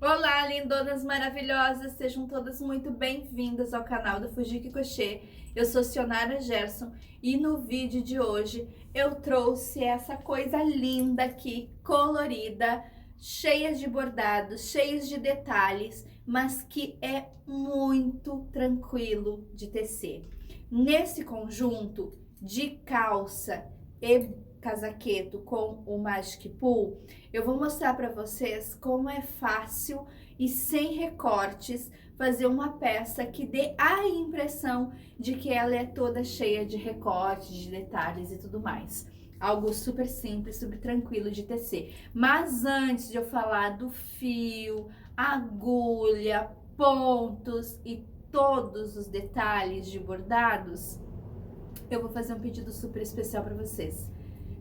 Olá, lindonas maravilhosas, sejam todas muito bem-vindas ao canal da Fujiki Crochê. Eu sou Sionara Gerson e no vídeo de hoje eu trouxe essa coisa linda aqui, colorida, cheia de bordados, cheios de detalhes, mas que é muito tranquilo de tecer. Nesse conjunto de calça e casaqueto com o Magic Pool, eu vou mostrar para vocês como é fácil e sem recortes fazer uma peça que dê a impressão de que ela é toda cheia de recortes, de detalhes e tudo mais. Algo super simples, super tranquilo de tecer. Mas antes de eu falar do fio, agulha, pontos e todos os detalhes de bordados, eu vou fazer um pedido super especial para vocês.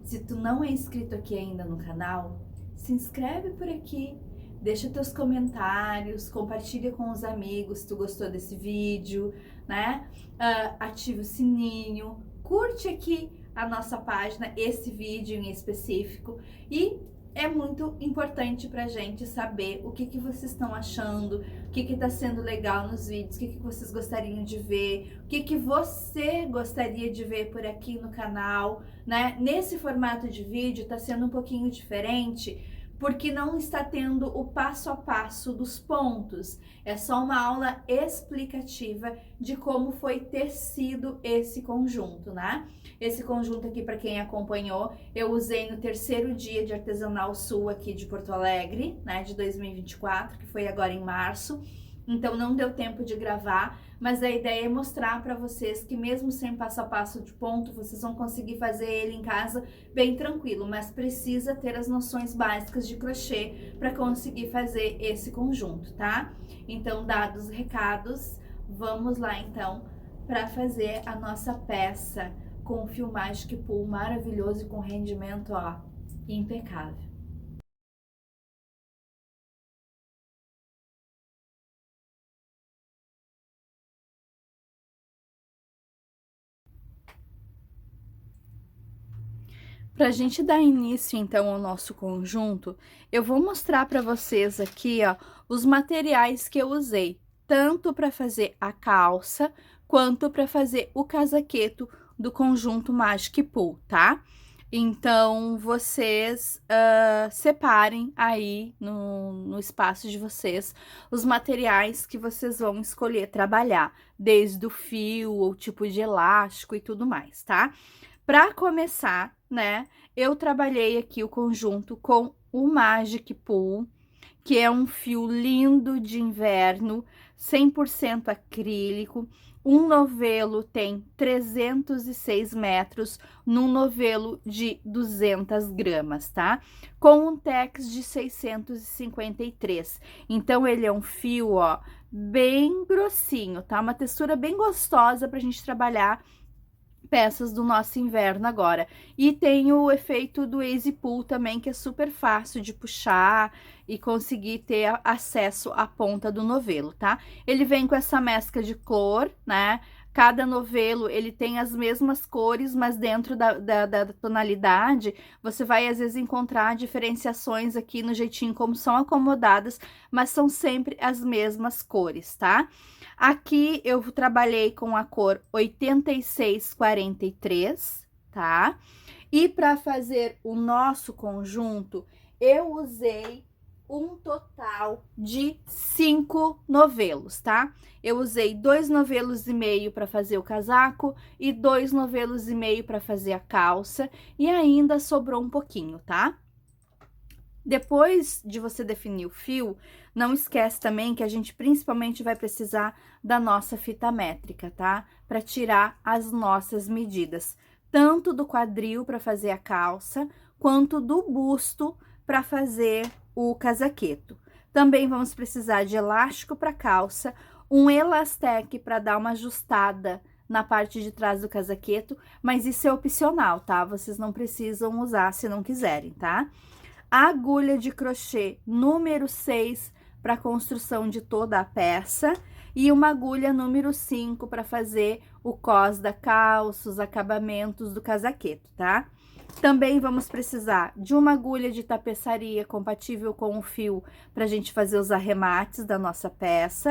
Se tu não é inscrito aqui ainda no canal, se inscreve por aqui, deixa teus comentários, compartilha com os amigos se tu gostou desse vídeo, né? Ativa o sininho, curte aqui a nossa página, esse vídeo em específico, e é muito importante pra gente saber o que vocês estão achando, o que tá sendo legal nos vídeos, o que vocês gostariam de ver, o que você gostaria de ver por aqui no canal, né? Nesse formato de vídeo tá sendo um pouquinho diferente, porque não está tendo o passo a passo dos pontos. É só uma aula explicativa de como foi tecido esse conjunto, né? Esse conjunto aqui, para quem acompanhou, eu usei no terceiro dia de Artesanal Sul aqui de Porto Alegre, né, de 2024, que foi agora em março. Então não deu tempo de gravar, mas a ideia é mostrar para vocês que mesmo sem passo a passo de ponto, vocês vão conseguir fazer ele em casa bem tranquilo, mas precisa ter as noções básicas de crochê para conseguir fazer esse conjunto, tá? Então, dados os recados, vamos lá então para fazer a nossa peça com o fio Magic Pool maravilhoso e com rendimento, ó, impecável. Para a gente dar início, então, ao nosso conjunto, eu vou mostrar para vocês aqui, ó, os materiais que eu usei, tanto para fazer a calça, quanto para fazer o casaqueto do conjunto Magic Pool, tá? Então, vocês separem aí no espaço de vocês os materiais que vocês vão escolher trabalhar, desde o fio, o tipo de elástico e tudo mais, tá? Para começar, né, eu trabalhei aqui o conjunto com o Magic Pool, que é um fio lindo de inverno, 100% acrílico. Um novelo tem 306 metros, num novelo de 200 gramas, tá? Com um tex de 653. Então, ele é um fio, ó, bem grossinho, tá? Uma textura bem gostosa pra gente trabalhar peças do nosso inverno agora. E tem o efeito do Easy Pull também, que é super fácil de puxar e conseguir ter acesso à ponta do novelo, tá? Ele vem com essa mescla de cor, né? Cada novelo, ele tem as mesmas cores, mas dentro da tonalidade, você vai, às vezes, encontrar diferenciações aqui no jeitinho como são acomodadas, mas são sempre as mesmas cores, tá? Aqui eu trabalhei com a cor 8643, tá? E para fazer o nosso conjunto, eu usei um total de 5 novelos, tá? Eu usei 2 novelos e meio para fazer o casaco e 2 novelos e meio para fazer a calça, e ainda sobrou um pouquinho, tá? Depois de você definir o fio, não esquece também que a gente principalmente vai precisar da nossa fita métrica, tá? Para tirar as nossas medidas, tanto do quadril para fazer a calça, quanto do busto para fazer o casaqueto. Também vamos precisar de elástico para calça, um elastec para dar uma ajustada na parte de trás do casaqueto, mas isso é opcional, tá? Vocês não precisam usar se não quiserem, tá? Agulha de crochê número 6 para construção de toda a peça e uma agulha número 5 para fazer o cós da calça, os acabamentos do casaqueto, tá? Também vamos precisar de uma agulha de tapeçaria compatível com o fio para a gente fazer os arremates da nossa peça,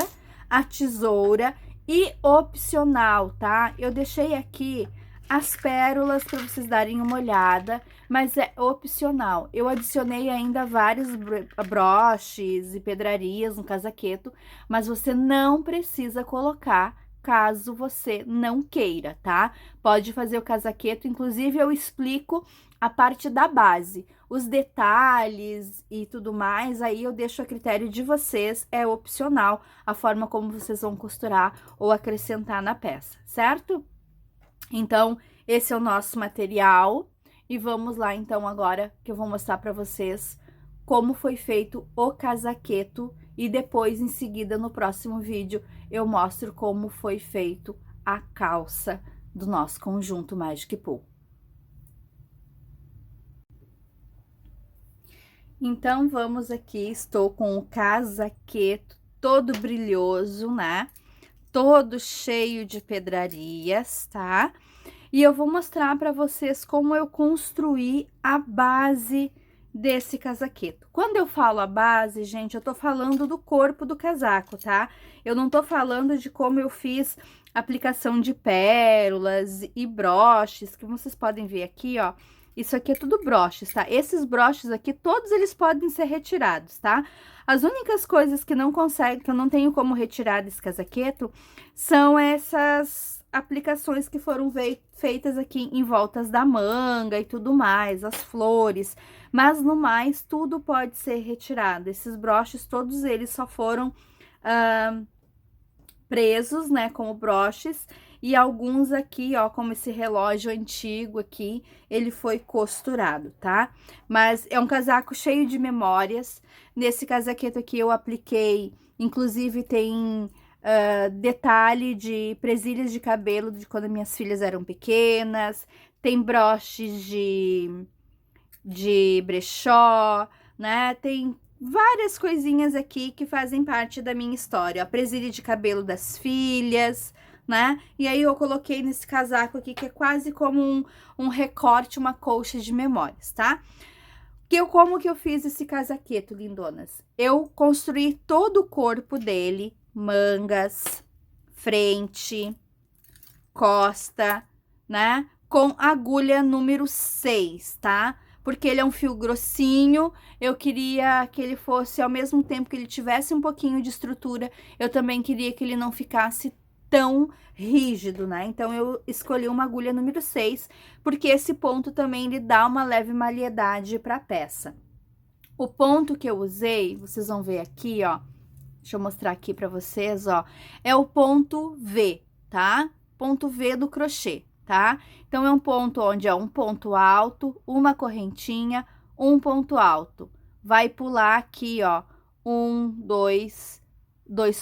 a tesoura e opcional, tá? Eu deixei aqui as pérolas para vocês darem uma olhada, mas é opcional. Eu adicionei ainda vários broches e pedrarias no casaqueto, mas você não precisa colocar caso você não queira, tá? Pode fazer o casaqueto, inclusive eu explico a parte da base, os detalhes e tudo mais, aí eu deixo a critério de vocês, é opcional a forma como vocês vão costurar ou acrescentar na peça, certo? Então, esse é o nosso material e vamos lá então agora que eu vou mostrar para vocês como foi feito o casaqueto e depois, em seguida, no próximo vídeo, eu mostro como foi feito a calça do nosso conjunto Magic Pool. Então, vamos aqui, estou com o casaqueto todo brilhoso, né? Todo cheio de pedrarias, tá? E eu vou mostrar para vocês como eu construí a base desse casaqueto. Quando eu falo a base, gente, eu tô falando do corpo do casaco, tá? Eu não tô falando de como eu fiz aplicação de pérolas e broches, que vocês podem ver aqui, ó. Isso aqui é tudo broches, tá? Esses broches aqui, todos eles podem ser retirados, tá? As únicas coisas que que eu não tenho como retirar desse casaqueto, são essas aplicações que foram feitas aqui em voltas da manga e tudo mais, as flores. Mas, no mais, tudo pode ser retirado. Esses broches, todos eles só foram presos, né, como broches. E alguns aqui, ó, como esse relógio antigo aqui, ele foi costurado, tá? Mas é um casaco cheio de memórias. Nesse casaqueto aqui eu apliquei, inclusive tem detalhe de presilhas de cabelo de quando minhas filhas eram pequenas. Tem broches de brechó, né? Tem várias coisinhas aqui que fazem parte da minha história. A presilha de cabelo das filhas, né? E aí eu coloquei nesse casaco aqui, que é quase como um recorte, uma colcha de memórias, tá? Como que eu fiz esse casaqueto, lindonas? Eu construí todo o corpo dele, mangas, frente, costa, né? Com agulha número 6, tá? Porque ele é um fio grossinho, eu queria que ele fosse, ao mesmo tempo que ele tivesse um pouquinho de estrutura, eu também queria que ele não ficasse tão rígido, né? Então, eu escolhi uma agulha número 6, porque esse ponto também lhe dá uma leve maleidade para a peça. O ponto que eu usei, vocês vão ver aqui, ó, deixa eu mostrar aqui para vocês, ó, é o ponto V, tá? Ponto V do crochê, tá? Então, é um ponto onde é um ponto alto, uma correntinha, um ponto alto. Vai pular aqui, ó, dois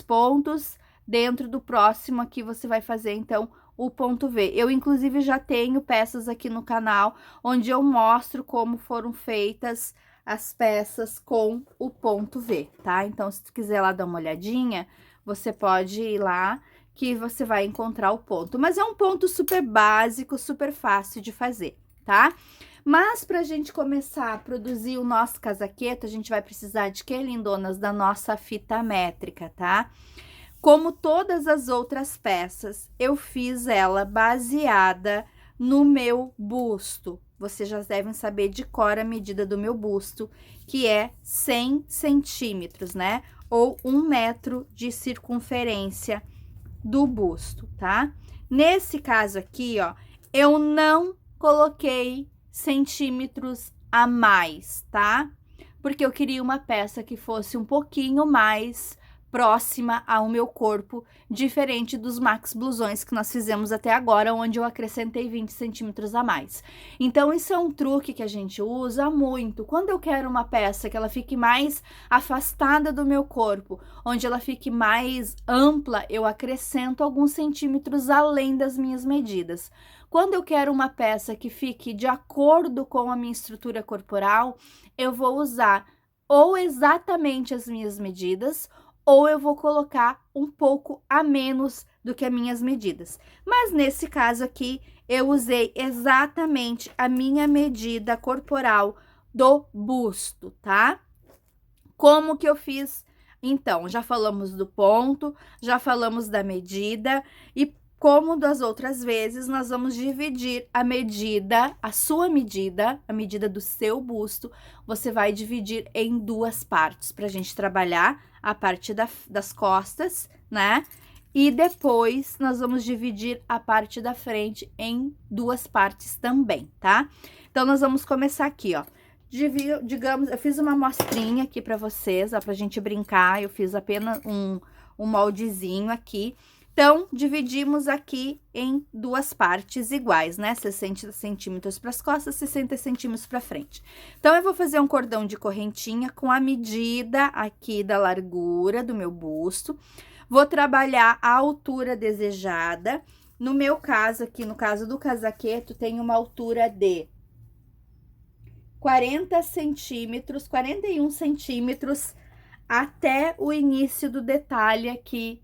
pontos. Dentro do próximo aqui, você vai fazer, então, o ponto V. Eu, inclusive, já tenho peças aqui no canal, onde eu mostro como foram feitas as peças com o ponto V, tá? Então, se tu quiser lá dar uma olhadinha, você pode ir lá, que você vai encontrar o ponto. Mas é um ponto super básico, super fácil de fazer, tá? Mas, pra gente começar a produzir o nosso casaqueto, a gente vai precisar de quê, lindonas? Da nossa fita métrica, tá? Como todas as outras peças, eu fiz ela baseada no meu busto. Vocês já devem saber de cor a medida do meu busto, que é 100 centímetros, né? Ou 1 metro de circunferência do busto, tá? Nesse caso aqui, ó, eu não coloquei centímetros a mais, tá? Porque eu queria uma peça que fosse um pouquinho mais próxima ao meu corpo, diferente dos max blusões que nós fizemos até agora, onde eu acrescentei 20 centímetros a mais. Então, isso é um truque que a gente usa muito. Quando eu quero uma peça que ela fique mais afastada do meu corpo, onde ela fique mais ampla, eu acrescento alguns centímetros além das minhas medidas. Quando eu quero uma peça que fique de acordo com a minha estrutura corporal, eu vou usar ou exatamente as minhas medidas, ou eu vou colocar um pouco a menos do que as minhas medidas. Mas nesse caso aqui, eu usei exatamente a minha medida corporal do busto, tá? Como que eu fiz? Então, já falamos do ponto, já falamos da medida e como das outras vezes, nós vamos dividir a medida, a sua medida, a medida do seu busto, você vai dividir em duas partes, pra gente trabalhar a parte das costas, né? E depois, nós vamos dividir a parte da frente em duas partes também, tá? Então, nós vamos começar aqui, ó. Digamos, eu fiz uma amostrinha aqui pra vocês, ó, pra gente brincar, eu fiz apenas um moldezinho aqui. Então, dividimos aqui em duas partes iguais, né? 60 centímetros para as costas, 60 centímetros para frente. Então, eu vou fazer um cordão de correntinha com a medida aqui da largura do meu busto. Vou trabalhar a altura desejada. No meu caso aqui, no caso do casaqueto, tem uma altura de 40 centímetros, 41 centímetros até o início do detalhe aqui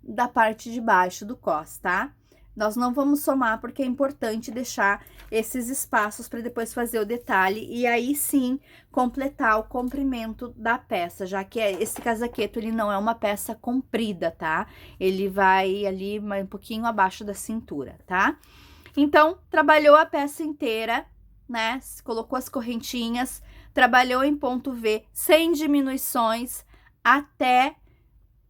da parte de baixo do cos, tá? Nós não vamos somar porque é importante deixar esses espaços para depois fazer o detalhe e aí sim completar o comprimento da peça, já que esse casaqueto ele não é uma peça comprida, tá? Ele vai ali um pouquinho abaixo da cintura, tá? Então, trabalhou a peça inteira, né? Colocou as correntinhas, trabalhou em ponto V sem diminuições até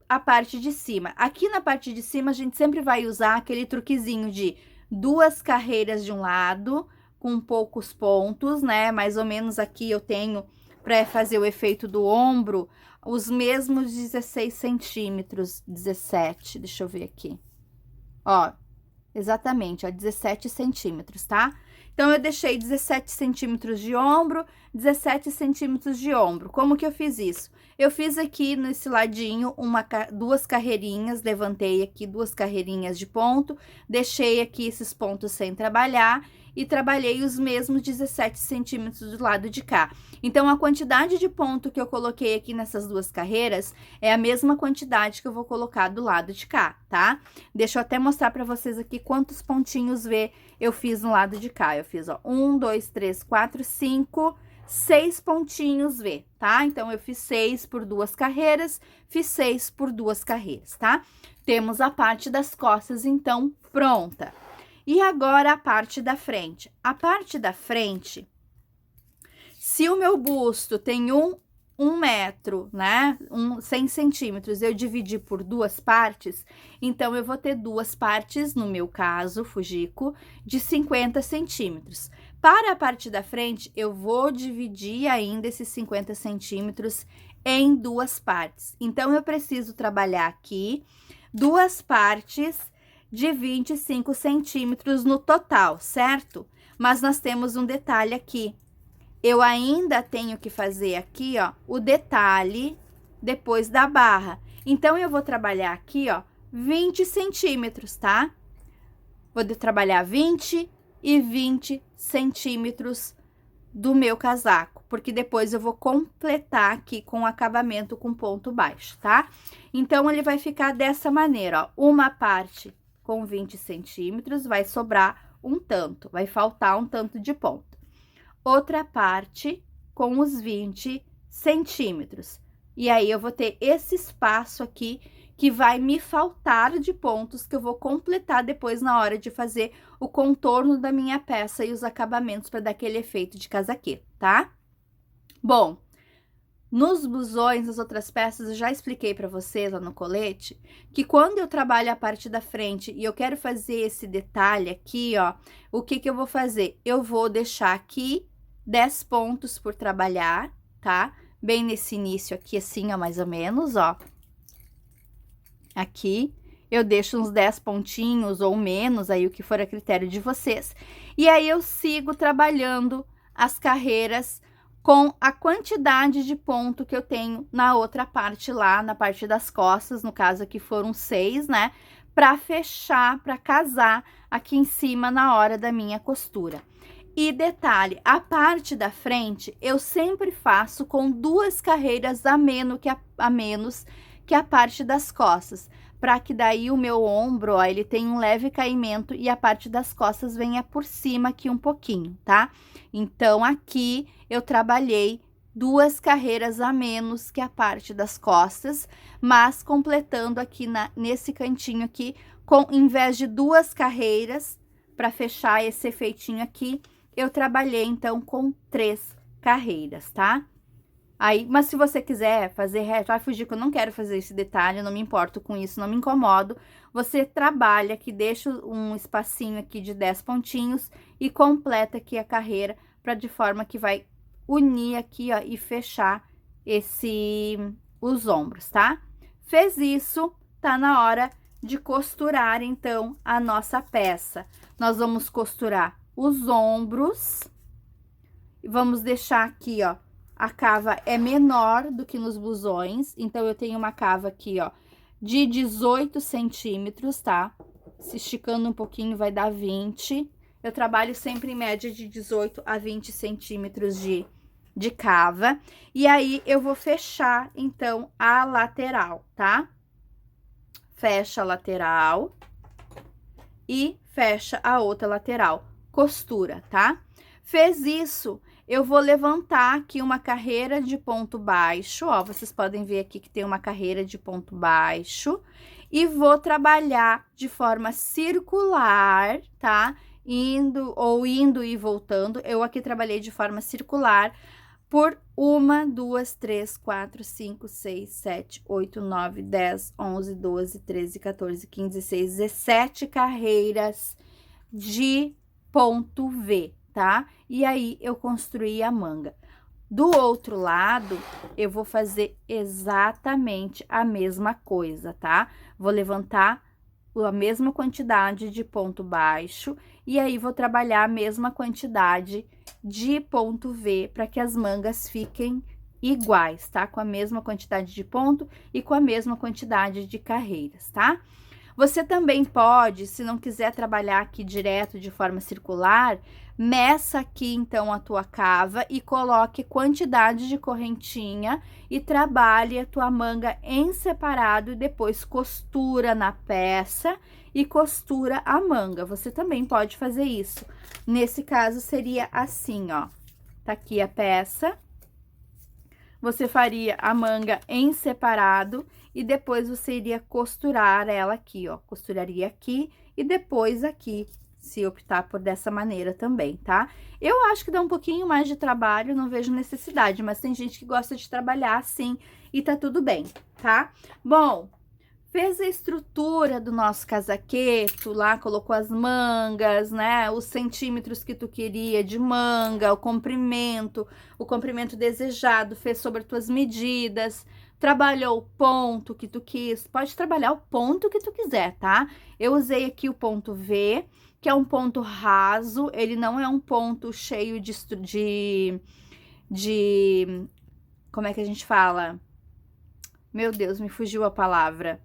a parte de cima. Aqui na parte de cima, a gente sempre vai usar aquele truquezinho de 2 carreiras de um lado, com poucos pontos, né? Mais ou menos aqui eu tenho, para fazer o efeito do ombro, os mesmos 16 centímetros, 17, deixa eu ver aqui. Ó, exatamente, ó, 17 centímetros, tá? Então, eu deixei 17 centímetros de ombro, 17 centímetros de ombro. Como que eu fiz isso? Eu fiz aqui nesse ladinho duas carreirinhas, levantei aqui 2 carreirinhas de ponto, deixei aqui esses pontos sem trabalhar e trabalhei os mesmos 17 centímetros do lado de cá. Então, a quantidade de ponto que eu coloquei aqui nessas 2 carreiras é a mesma quantidade que eu vou colocar do lado de cá, tá? Deixa eu até mostrar pra vocês aqui quantos pontinhos V eu fiz no lado de cá. Eu fiz, ó, 1, 2, 3, 4, 5, 6 pontinhos V, tá? Então, eu fiz 6 por 2 carreiras, fiz 6 por 2 carreiras, tá? Temos a parte das costas, então, pronta. E agora, a parte da frente. A parte da frente, se o meu busto tem um metro, né? 100 centímetros, eu dividi por 2 partes, então, eu vou ter 2 partes, no meu caso, Fujiko, de 50 centímetros. Para a parte da frente, eu vou dividir ainda esses 50 centímetros em 2 partes. Então, eu preciso trabalhar aqui 2 partes de 25 centímetros no total, certo? Mas nós temos um detalhe aqui. Eu ainda tenho que fazer aqui, ó, o detalhe depois da barra. Então, eu vou trabalhar aqui, ó, 20 centímetros, tá? Vou trabalhar 20 e 20 centímetros do meu casaco, porque depois eu vou completar aqui com o acabamento com ponto baixo, tá? Então, ele vai ficar dessa maneira, ó, uma parte com 20 centímetros, vai sobrar um tanto, vai faltar um tanto de ponto. Outra parte com os 20 centímetros. E aí, eu vou ter esse espaço aqui que vai me faltar de pontos que eu vou completar depois na hora de fazer o contorno da minha peça e os acabamentos para dar aquele efeito de casaquete, tá? Bom, nos blusões, nas outras peças, eu já expliquei para vocês lá no colete, que quando eu trabalho a parte da frente e eu quero fazer esse detalhe aqui, ó, o que que eu vou fazer? Eu vou deixar aqui 10 pontos por trabalhar, tá? Bem nesse início aqui, assim, ó, mais ou menos, ó. Aqui, eu deixo uns 10 pontinhos ou menos, aí o que for a critério de vocês. E aí, eu sigo trabalhando as carreiras com a quantidade de ponto que eu tenho na outra parte lá, na parte das costas, no caso aqui foram 6, né? Pra fechar, pra casar aqui em cima na hora da minha costura. E detalhe, a parte da frente eu sempre faço com 2 carreiras a menos que a parte das costas, para que daí o meu ombro, ó, ele tem um leve caimento e a parte das costas venha por cima aqui um pouquinho, tá? Então, aqui eu trabalhei 2 carreiras a menos que a parte das costas, mas completando aqui nesse cantinho aqui, em vez de 2 carreiras, para fechar esse efeitinho aqui, eu trabalhei, então, com 3 carreiras, tá? Aí, mas se você quiser fazer reto, vai fugir que eu não quero fazer esse detalhe, eu não me importo com isso, não me incomodo. Você trabalha aqui, deixa um espacinho aqui de 10 pontinhos e completa aqui a carreira, de forma que vai unir aqui, ó, e fechar os ombros, tá? Fez isso, tá na hora de costurar, então, a nossa peça. Nós vamos costurar os ombros, e vamos deixar aqui, ó, a cava é menor do que nos blusões, então eu tenho uma cava aqui, ó, de 18 centímetros, tá? Se esticando um pouquinho vai dar 20. Eu trabalho sempre em média de 18 a 20 centímetros de cava. E aí, eu vou fechar, então, a lateral, tá? Fecha a lateral e fecha a outra lateral. Costura, tá? Fez isso, eu vou levantar aqui uma carreira de ponto baixo, ó, vocês podem ver aqui que tem uma carreira de ponto baixo, e vou trabalhar de forma circular, tá? Indo e voltando. Eu aqui trabalhei de forma circular por 1, 2, 3, 4, 5, 6, 7, 8, 9, 10, 11, 12, 13, 14, 15, 16, 17 carreiras de ponto V, tá? E aí, eu construí a manga. Do outro lado, eu vou fazer exatamente a mesma coisa, tá? Vou levantar a mesma quantidade de ponto baixo e aí vou trabalhar a mesma quantidade de ponto V para que as mangas fiquem iguais, tá? Com a mesma quantidade de ponto e com a mesma quantidade de carreiras, tá? Você também pode, se não quiser trabalhar aqui direto de forma circular, meça aqui então a tua cava e coloque quantidade de correntinha e trabalhe a tua manga em separado e depois costura na peça e costura a manga. Você também pode fazer isso. Nesse caso seria assim, ó. Tá aqui a peça. Você faria a manga em separado e depois você iria costurar ela aqui, ó. Costuraria aqui e depois aqui, se optar por dessa maneira também, tá? Eu acho que dá um pouquinho mais de trabalho, não vejo necessidade, mas tem gente que gosta de trabalhar assim e tá tudo bem, tá? Bom, fez a estrutura do nosso casaqueto lá, colocou as mangas, né? Os centímetros que tu queria de manga, o comprimento desejado, fez sobre as tuas medidas, trabalhou o ponto que tu quis, pode trabalhar o ponto que tu quiser, tá? Eu usei aqui o ponto V, que é um ponto raso, ele não é um ponto cheio de como é que a gente fala? Meu Deus, me fugiu a palavra.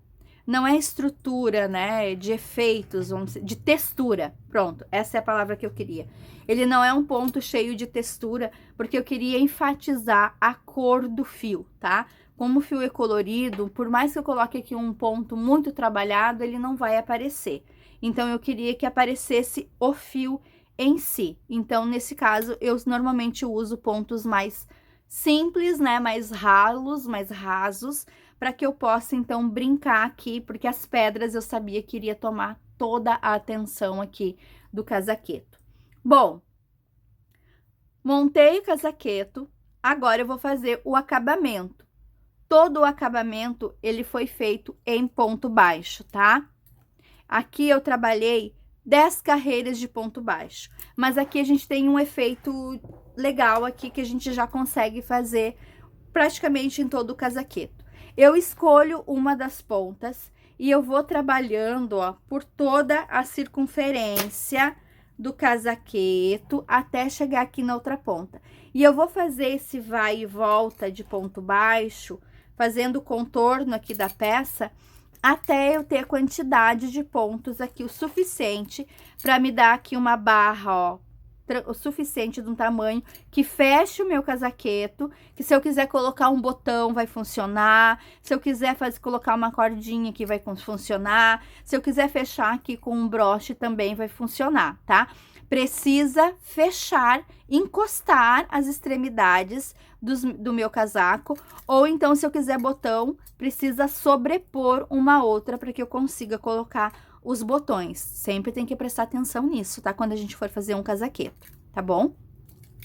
Não é estrutura, né, de efeitos, vamos dizer, de textura. Pronto, essa é a palavra que eu queria. Ele não é um ponto cheio de textura, porque eu queria enfatizar a cor do fio, tá? Como o fio é colorido, por mais que eu coloque aqui um ponto muito trabalhado, ele não vai aparecer. Então, eu queria que aparecesse o fio em si. Então, nesse caso, eu normalmente uso pontos mais simples, né, mais ralos, mais rasos, para que eu possa, então, brincar aqui, porque as pedras eu sabia que iria tomar toda a atenção aqui do casaqueto. Bom, montei o casaqueto, agora eu vou fazer o acabamento. Todo o acabamento, ele foi feito em ponto baixo, tá? Aqui eu trabalhei 10 carreiras de ponto baixo, mas aqui a gente tem um efeito legal aqui que a gente já consegue fazer praticamente em todo o casaqueto. Eu escolho uma das pontas e eu vou trabalhando, ó, por toda a circunferência do casaqueto até chegar aqui na outra ponta. E eu vou fazer esse vai e volta de ponto baixo, fazendo o contorno aqui da peça, até eu ter a quantidade de pontos aqui o suficiente para me dar aqui uma barra, ó, o suficiente de um tamanho que feche o meu casaqueto, que se eu quiser colocar um botão vai funcionar, se eu quiser colocar uma cordinha aqui vai funcionar, se eu quiser fechar aqui com um broche também vai funcionar, tá? Precisa fechar, encostar as extremidades do meu casaco, ou então se eu quiser botão, precisa sobrepor uma outra para que eu consiga colocar os botões. Sempre tem que prestar atenção nisso, tá? Quando a gente for fazer um casaqueto, tá bom?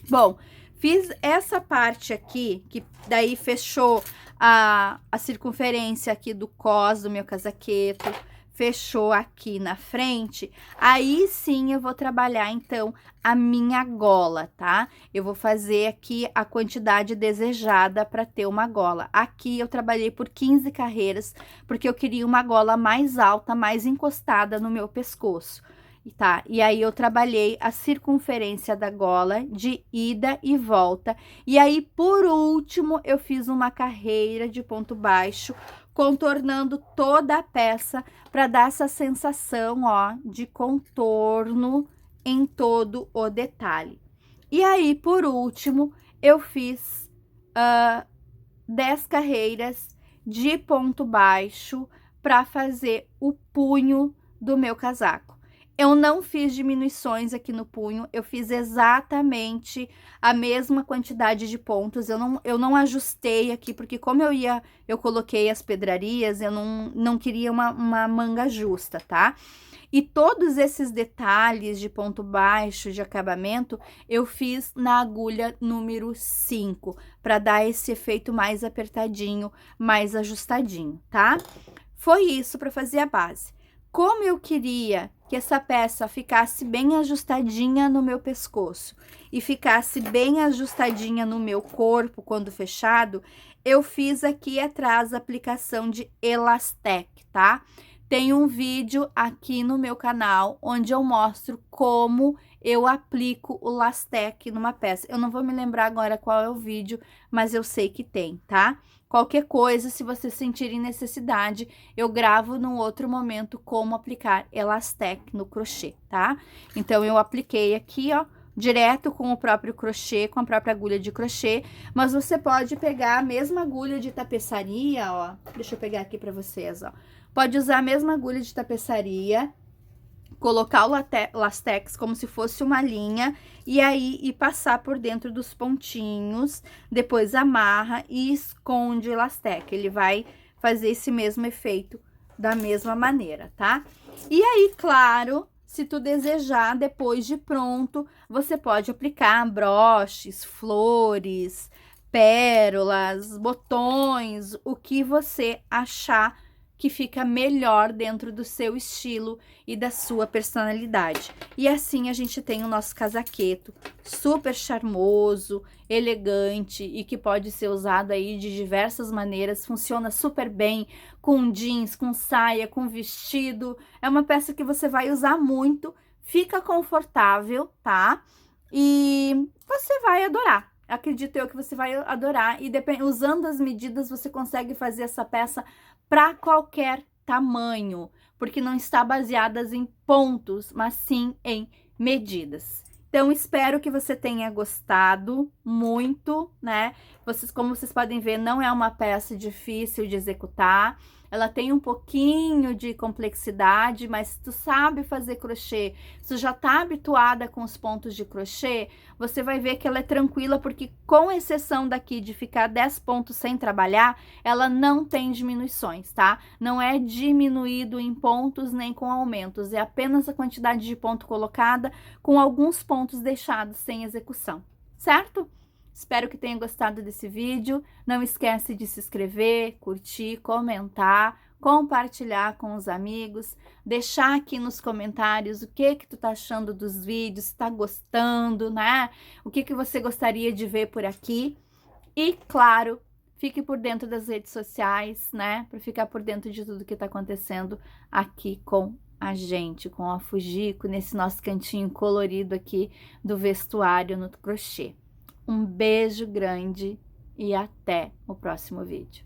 Bom, fiz essa parte aqui, que daí fechou a circunferência aqui do cós do meu casaqueto, fechou aqui na frente, aí sim eu vou trabalhar, então, a minha gola, tá? Eu vou fazer aqui a quantidade desejada para ter uma gola. Aqui eu trabalhei por 15 carreiras, porque eu queria uma gola mais alta, mais encostada no meu pescoço, tá? E aí eu trabalhei a circunferência da gola de ida e volta. E aí, por último, eu fiz uma carreira de ponto baixo, contornando toda a peça para dar essa sensação, ó, de contorno em todo o detalhe. E aí, por último, eu fiz 10 carreiras de ponto baixo para fazer o punho do meu casaco. Eu não fiz diminuições aqui no punho, eu fiz exatamente a mesma quantidade de pontos, eu não ajustei aqui, porque como eu coloquei as pedrarias, eu não queria uma manga justa, tá? E todos esses detalhes de ponto baixo, de acabamento, eu fiz na agulha número 5, para dar esse efeito mais apertadinho, mais ajustadinho, tá? Foi isso para fazer a base. Como eu queria que essa peça ficasse bem ajustadinha no meu pescoço e ficasse bem ajustadinha no meu corpo quando fechado, eu fiz aqui atrás a aplicação de Elastec, tá? Tem um vídeo aqui no meu canal onde eu mostro como eu aplico o Lastec numa peça. Eu não vou me lembrar agora qual é o vídeo, mas eu sei que tem, tá? Qualquer coisa, se vocês sentirem necessidade, eu gravo num outro momento como aplicar Elastec no crochê, tá? Então, eu apliquei aqui, ó, direto com o próprio crochê, com a própria agulha de crochê, mas você pode pegar a mesma agulha de tapeçaria, ó. Deixa eu pegar aqui pra vocês, ó. Pode usar a mesma agulha de tapeçaria, colocar o Lastex como se fosse uma linha e aí ir passar por dentro dos pontinhos, depois amarra e esconde o Lastex. Ele vai fazer esse mesmo efeito da mesma maneira, tá? E aí, claro, se tu desejar, depois de pronto, você pode aplicar broches, flores, pérolas, botões, o que você achar que fica melhor dentro do seu estilo e da sua personalidade. E assim a gente tem o nosso casaqueto super charmoso, elegante e que pode ser usado aí de diversas maneiras, funciona super bem com jeans, com saia, com vestido. É uma peça que você vai usar muito, fica confortável, tá? E você vai adorar. Acredito eu que você vai adorar e usando as medidas você consegue fazer essa peça para qualquer tamanho, porque não está baseadas em pontos, mas sim em medidas. Então, espero que você tenha gostado muito, né? Como vocês podem ver, não é uma peça difícil de executar. Ela tem um pouquinho de complexidade, mas se tu sabe fazer crochê, se tu já tá habituada com os pontos de crochê, você vai ver que ela é tranquila, porque com exceção daqui de ficar 10 pontos sem trabalhar, ela não tem diminuições, tá? Não é diminuído em pontos nem com aumentos, é apenas a quantidade de ponto colocada com alguns pontos deixados sem execução, certo? Espero que tenha gostado desse vídeo. Não esquece de se inscrever, curtir, comentar, compartilhar com os amigos, deixar aqui nos comentários o que tu tá achando dos vídeos, se tá gostando, né? O que você gostaria de ver por aqui. E, claro, fique por dentro das redes sociais, né? Para ficar por dentro de tudo que tá acontecendo aqui com a gente, com a Fujiko, nesse nosso cantinho colorido aqui do vestuário no crochê. Um beijo grande e até o próximo vídeo.